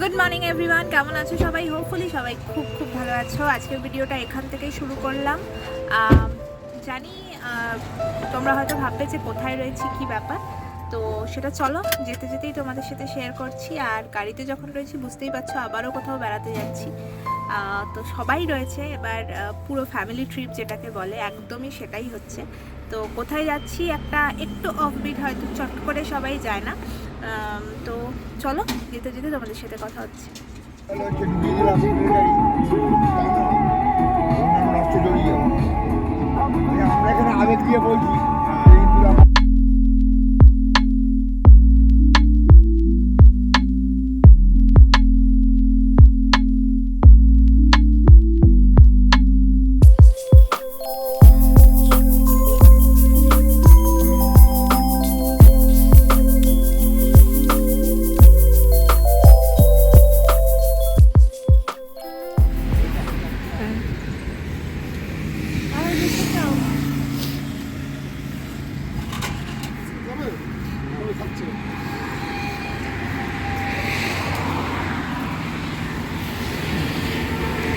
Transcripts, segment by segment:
Good morning everyone, কেমন আছো সবাই? হোপফুলি সবাই খুব খুব ভালো আছো। আজকের ভিডিওটা এখান থেকেই শুরু করলাম। জানি তোমরা হয়তো ভাববে যে কোথায় রয়েছি, কি ব্যাপার। তো সেটা চলো যেতে যেতেই তোমাদের সাথে শেয়ার করছি। আর গাড়িতে যখন রয়েছি বুঝতেই পারছো আবারও কোথাও বেড়াতে যাচ্ছি। তো সবাই রয়েছে এবার, পুরো ফ্যামিলি ট্রিপ যেটাকে বলে একদমই সেটাই হচ্ছে। তো কোথায় যাচ্ছি একটা একটু অফবিট, হয়তো চট করে সবাই যায় না। তো চলো যেতে যেতে তোমাদের সাথে কথা হচ্ছে। আমরা এখানে আবেগ দিয়ে বলছি।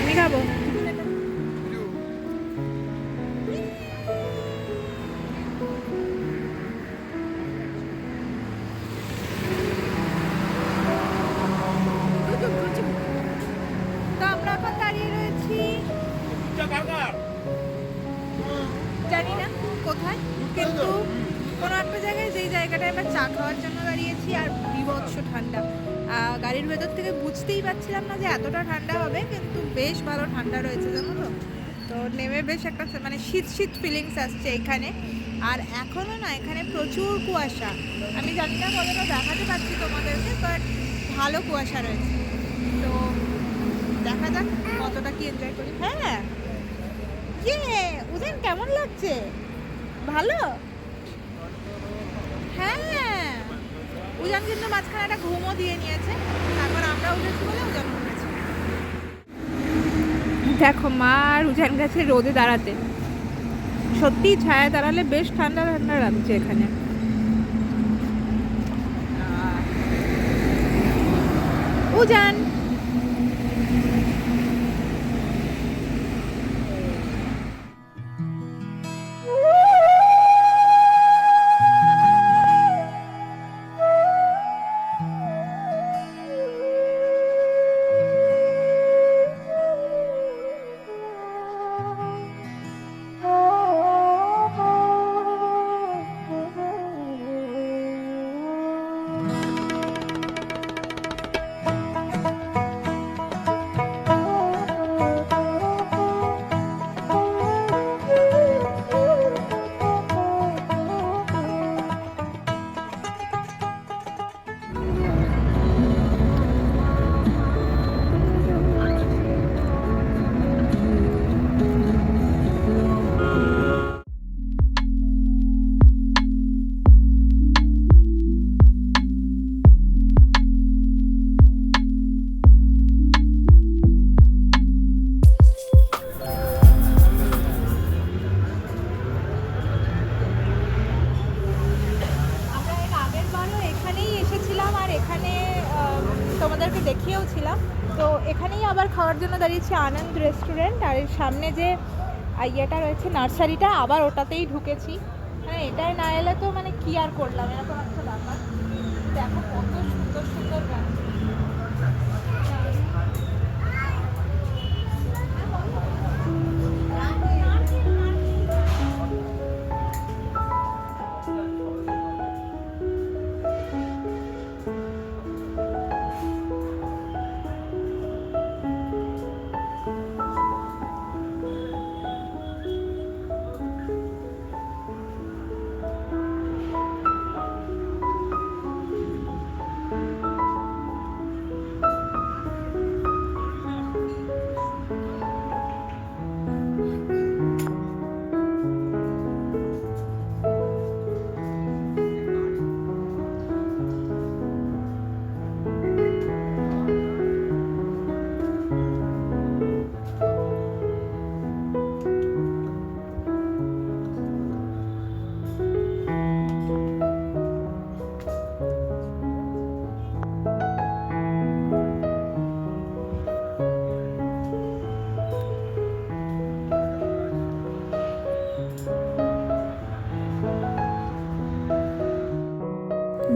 আমি খাবো। তো আমরা এখন দাঁড়িয়ে রয়েছি জানি না কোথায়, কিন্তু কোনো একটা জায়গায়, যেই জায়গাটায় আমরা চা খাওয়ার জন্য দাঁড়িয়েছি। আর বিভৎস ঠান্ডা, গাড়ির ভেতর থেকে বুঝতেই পারছিলাম না যে এতটা ঠান্ডা হবে, কিন্তু বেশ ভালো ঠান্ডা রয়েছে জানো তো। তো নেমে বেশ একটা মানে শীত শীত ফিলিংস আসছে এখানে। আর এখনও না এখানে প্রচুর কুয়াশা। আমি জানি না কতটা দেখাতে পারছি তোমাদেরকে, বাট ভালো কুয়াশা রয়েছে। তো দেখা যাক কতটা কি এনজয় করি। হ্যাঁ, ইয়ে উজান কেমন লাগছে? ভালো? হ্যাঁ, উজান কিন্তু মাঝখানে একটা ঘুমও দিয়ে নিয়েছে। তারপর আমরা উঠেছি বলে উজান উঠেছে। দেখো মা আর উজান গেছে রোদে দাঁড়াতে। সত্যি ছায়া দাঁড়ালে বেশ ঠান্ডা ঠান্ডা লাগছে এখানে। উজান তোমাদেরকে দেখিয়েও ছিলাম। তো এখানেই আবার খাওয়ার জন্য দাঁড়িয়েছি আনন্দ রেস্টুরেন্ট। আর এর সামনে যে ইয়েটা রয়েছে নার্সারিটা, আবার ওটাতেই ঢুকেছি। মানে এটাই না এলে তো মানে কি আর করলাম, এরকম একটা ব্যাপার। দেখো কত সুন্দর সুন্দর গাছ।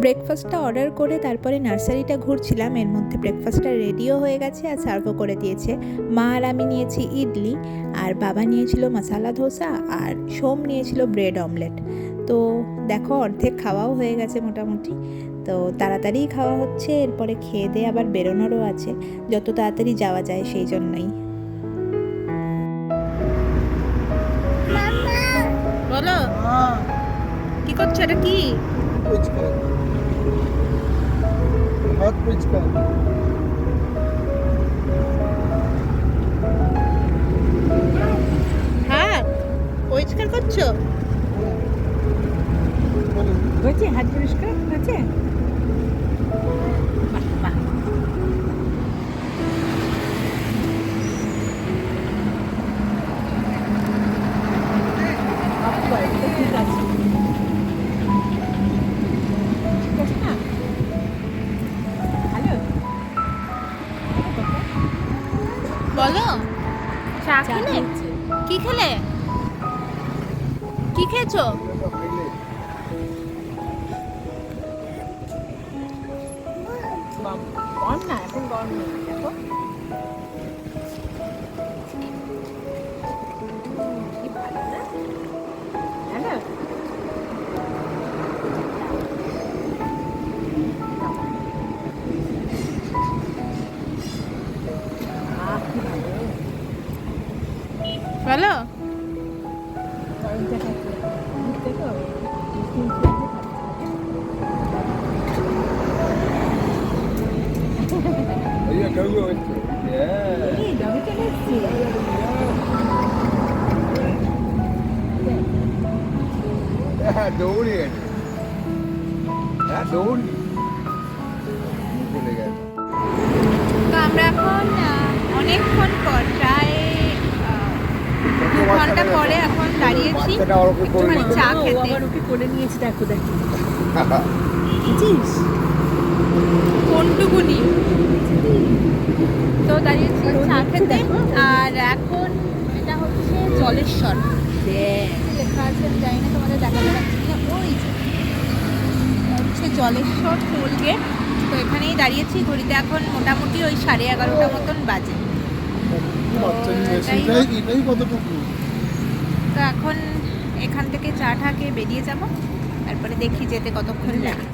ব্রেকফাস্টটা অর্ডার করে তারপরে নার্সারিটা ঘুরছিলাম, এর মধ্যে ব্রেকফাস্টটা রেডিও হয়ে গেছে আর সার্ভও করে দিয়েছে। মা আর আমি নিয়েছি ইডলি, আর বাবা নিয়েছিল মশালা ধোসা, আর সোম নিয়েছিল ব্রেড অমলেট। তো দেখো অর্ধেক খাওয়াও হয়ে গেছে মোটামুটি। তো তাড়াতাড়ি খাওয়া হচ্ছে, এরপরে খেয়ে দিয়ে আবার বেরোনোরও আছে, যত তাড়াতাড়ি যাওয়া যায় সেই জন্যই। বলো কি করছো, এটা কি? হাত পরিষ্কার। হ্যাঁ পরিষ্কার করছো? হয়েছে হাত পরিষ্কার হয়েছে? বাহ, বাহ। ঠিক আছে, ঠিক আছে না? ভালো। বলো চা খেলে? কি খেলে? কি খেয়েছো? গরম না, এখন গরম নেই, দেখো কি ভালো না? ভালো। ভালো। Iya, dulu itu. Ya. Ya, দৌড়ি এটা। হ্যাঁ, দৌড়ি। চলে গেল। তো আমরা এখন অনেকক্ষণ পর প্রায় 2 ঘন্টা পরে এখন দাঁড়িয়েছি বাচ্চাটা ওরকম করে একটুখানি চা খেতে। ওকে করে নিয়েছি, দেখো দেখো বুঝিস কোনটুকুনি তো দাঁড়িয়েছি চা খেতে। আর এখন এটা হচ্ছে জলেশ্বর, লেখা আছে আমি জানি না তোমাদের দেখাতে পাচ্ছি কিনা, ওই যে এটা হচ্ছে জলেশ্বর টোল গেট। তো এখানেই দাঁড়িয়েছি, ঘড়িতে এখন মোটামুটি ওই 11:30 মতন বাজে। এটাই কতটুকু? তো এখন এখান থেকে চা টা খেয়ে বেরিয়ে যাব, তারপরে দেখি যেতে কতক্ষণ লাগে।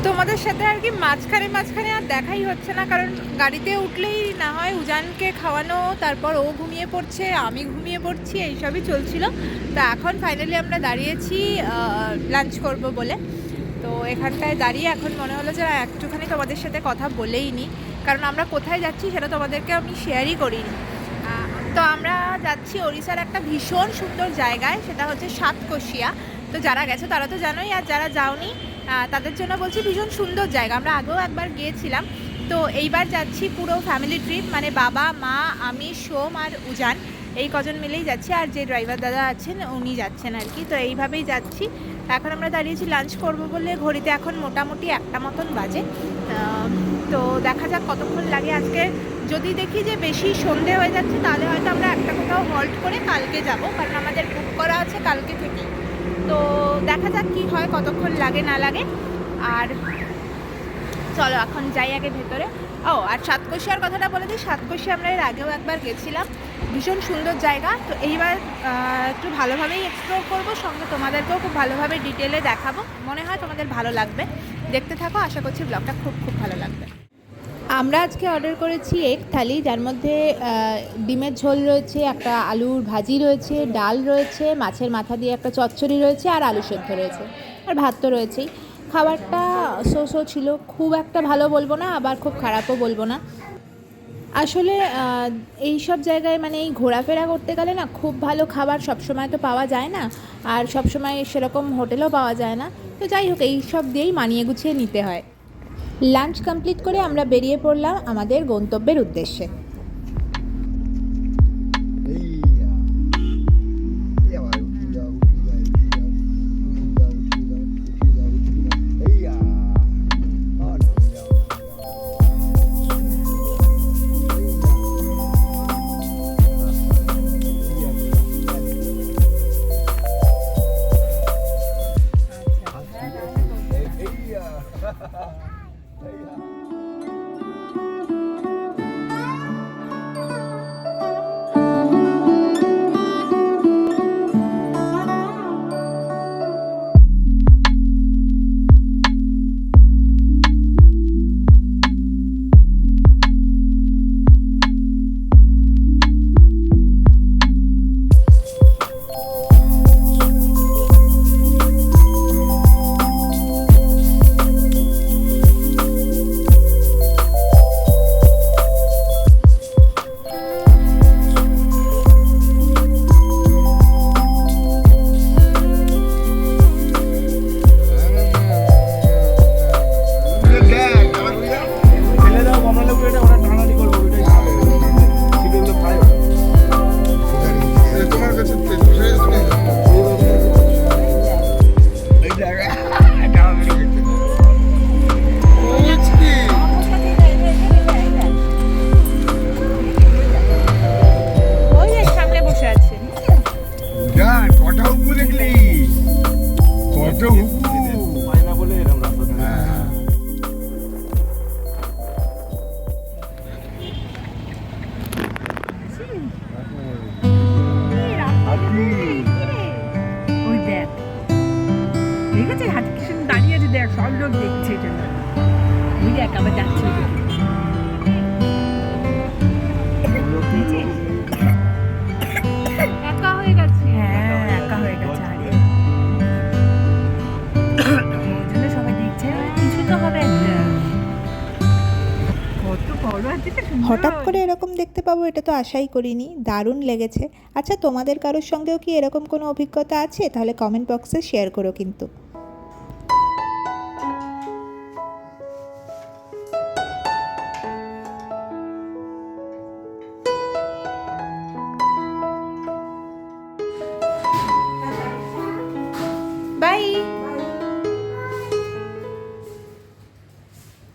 তোমাদের সাথে আর কি মাঝখানে আর দেখাই হচ্ছে না, কারণ গাড়িতে উঠলেই না হয় উজানকে খাওয়ানো, তারপর ও ঘুমিয়ে পড়ছে, আমি ঘুমিয়ে পড়ছি, এইসবই চলছিল। তো এখন ফাইনালি আমরা দাঁড়িয়েছি লাঞ্চ করব বলে। তো এখানটায় দাঁড়িয়ে এখন মনে হলো যে একটুখানি তোমাদের সাথে কথা বলেই নিই, কারণ আমরা কোথায় যাচ্ছি সেটা তোমাদেরকে আমি শেয়ারই করিনি। তো আমরা যাচ্ছি ওড়িশার একটা ভীষণ সুন্দর জায়গায়, সেটা হচ্ছে সাতকোশিয়া। তো যারা গেছো তারা তো জানোই, আর যারা যাওনি তাদের জন্য বলছি ভীষণ সুন্দর জায়গা। আমরা আগেও একবার গিয়েছিলাম, তো এইবার যাচ্ছি পুরো ফ্যামিলি ট্রিপ, মানে বাবা মা আমি সোম আর উজান এই কজন মিলেই যাচ্ছি, আর যে ড্রাইভার দাদা আছেন উনি যাচ্ছেন আর কি। তো এইভাবেই যাচ্ছি। এখন আমরা দাঁড়িয়েছি লাঞ্চ করব বলে, ঘড়িতে এখন মোটামুটি 1টা মতন বাজে। তো দেখা যাক কতক্ষণ লাগে। আজকে যদি দেখি যে বেশি সন্ধে হয়ে যাচ্ছে তাহলে হয়তো আমরা একটা কোথাও হল্ট করে কালকে যাব, কারণ আমাদের বুক করা আছে কালকে থেকে। তো দেখা যাক কি হয়, কতক্ষণ লাগে না লাগে। আর চলো এখন যাই আগে ভেতরে। আর সাতকোশিয়ার কথাটা বলে দিই, সাতকোশিয়া আমরা এর আগেও একবার গেছিলাম, ভীষণ সুন্দর জায়গা। তো এইবার একটু ভালোভাবেই এক্সপ্লোর করবো, সঙ্গে তোমাদেরকেও খুব ভালোভাবে ডিটেলে দেখাবো। মনে হয় তোমাদের ভালো লাগবে, দেখতে থাকো, আশা করছি ব্লগটা খুব খুব ভালো লাগবে। আমরা আজকে অর্ডার করেছি এগ থালি, যার মধ্যে ডিমের ঝোল রয়েছে, একটা আলুর ভাজি রয়েছে, ডাল রয়েছে, মাছের মাথা দিয়ে একটা চচ্চড়ি রয়েছে, আর আলু সেদ্ধ রয়েছে, আর ভাত তো রয়েছেই। খাবারটা সো ছিল, খুব একটা ভালো বলবো না, আবার খুব খারাপও বলবো না। আসলে এই সব জায়গায় মানে এই ঘোরাফেরা করতে গেলে না খুব ভালো খাবার সবসময় তো পাওয়া যায় না, আর সবসময় সেরকম হোটেলও পাওয়া যায় না। তো যাই হোক, এই সব দিয়েই মানিয়ে গুছিয়ে নিতে হয়। লাঞ্চ কমপ্লিট করে আমরা বেরিয়ে পড়লাম আমাদের গন্তব্যের উদ্দেশ্যে। ওই দেখ, দেখেছিস হাতি কি সুন্দর দাঁড়িয়ে আছে, দেখ সব লোক দেখছে এটা। ওই দেখ আবার যাচ্ছে ওইদিকে। দেখেছিস? একা হয়ে গেছে। হ্যাঁ, একা হয়ে গেছে। আরে ওই জন্য সবাই দেখছে, কিছু তো হবে একটা। কত বড় হাতিটা, সুন্দর। হঠাৎ করে এরকম দেখতে পাবো এটা তো আশাই করিনি, দারুণ লেগেছে। আচ্ছা, তোমাদের কারোর সঙ্গেও কি এরকম কোনো অভিজ্ঞতা আছে? তাহলে কমেন্ট বক্সে শেয়ার করো কিন্তু। বাই।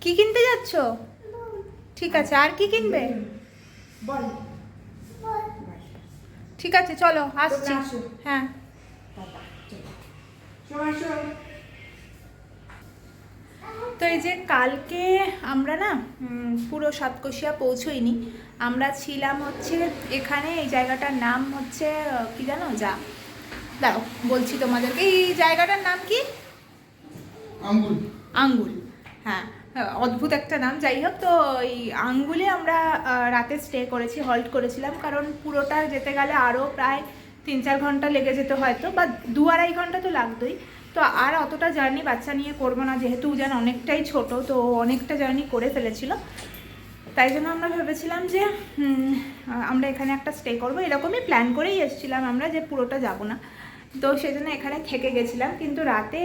কি কিনতে যাচ্ছ? ঠিক আছে, আর কি কিনবে? ঠিক আছে, চলো আসছি। হ্যাঁ, তো এই যে কালকে আমরা না পুরো সাতকোশিয়া পৌঁছোইনি। আমরা ছিলাম হচ্ছে এখানে, এই জায়গাটার নাম হচ্ছে কি জানো? দাও বলছি তোমাদেরকে, এই জায়গাটার নাম কি? আঙ্গুল। আঙ্গুল, হ্যাঁ। অদ্ভুত একটা নাম। যাই হোক, তো এই আঙ্গুলে আমরা রাতে স্টে করেছি, হল্ট করেছিলাম, কারণ পুরোটা যেতে গেলে আরও প্রায় 3-4 ঘন্টা লেগে যেত হয়তো, বা 2-2.5 ঘন্টা তো লাগতোই। তো আর অতটা জার্নি বাচ্চা নিয়ে করবো না, যেহেতু উজান অনেকটাই ছোট, তো অনেকটা জার্নি করে ফেলেছিল। তাই জন্য আমরা ভেবেছিলাম যে আমরা এখানে একটা স্টে করবো, এরকমই প্ল্যান করেই এসেছিলাম আমরা, যে পুরোটা যাব না। তো সেজন্য এখানে থেকে গেছিলাম, কিন্তু রাতে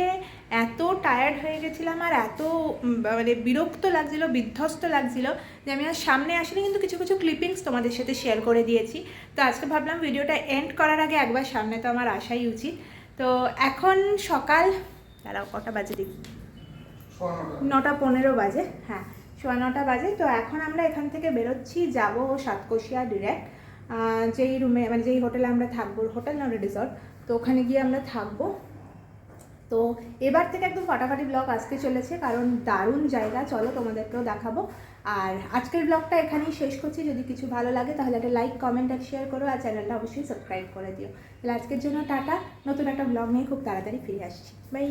এত টায়ার্ড হয়ে গেছিলাম আর এত মানে বিরক্ত লাগছিল, বিধ্বস্ত লাগছিল, যে আমি আর সামনে আসিনি, কিন্তু কিছু কিছু ক্লিপিংস তোমাদের সাথে শেয়ার করে দিয়েছি। তো আজকে ভাবলাম ভিডিওটা এন্ড করার আগে একবার সামনে তো আমার আসাই উচিত। তো এখন সকাল, তারাও কটা বাজে দেখি, 9:15 বাজে। হ্যাঁ, 9:15 বাজে। তো এখন আমরা এখান থেকে বেরোচ্ছি, যাব সাতকোশিয়া ডিরেক্ট, যেই রুমে মানে যেই হোটেলে আমরা থাকবো, হোটেল না রিসর্ট, তো ওখানে গিয়ে আমরা থাকবো। তো এবার থেকে একদম ফাটাফাটি ব্লগ আসতে চলেছে, কারণ দারুণ জায়গা, চলো তোমাদেরকেও দেখাবো। আর আজকের ব্লগটা এখানেই শেষ করছি। যদি কিছু ভালো লাগে তাহলে একটা লাইক, কমেন্ট আর শেয়ার করো, আর চ্যানেলটা অবশ্যই সাবস্ক্রাইব করে দিও। তাহলে আজকের জন্য টাটা, নতুন একটা ব্লগ নিয়ে খুব তাড়াতাড়ি ফিরে আসছি। বাই।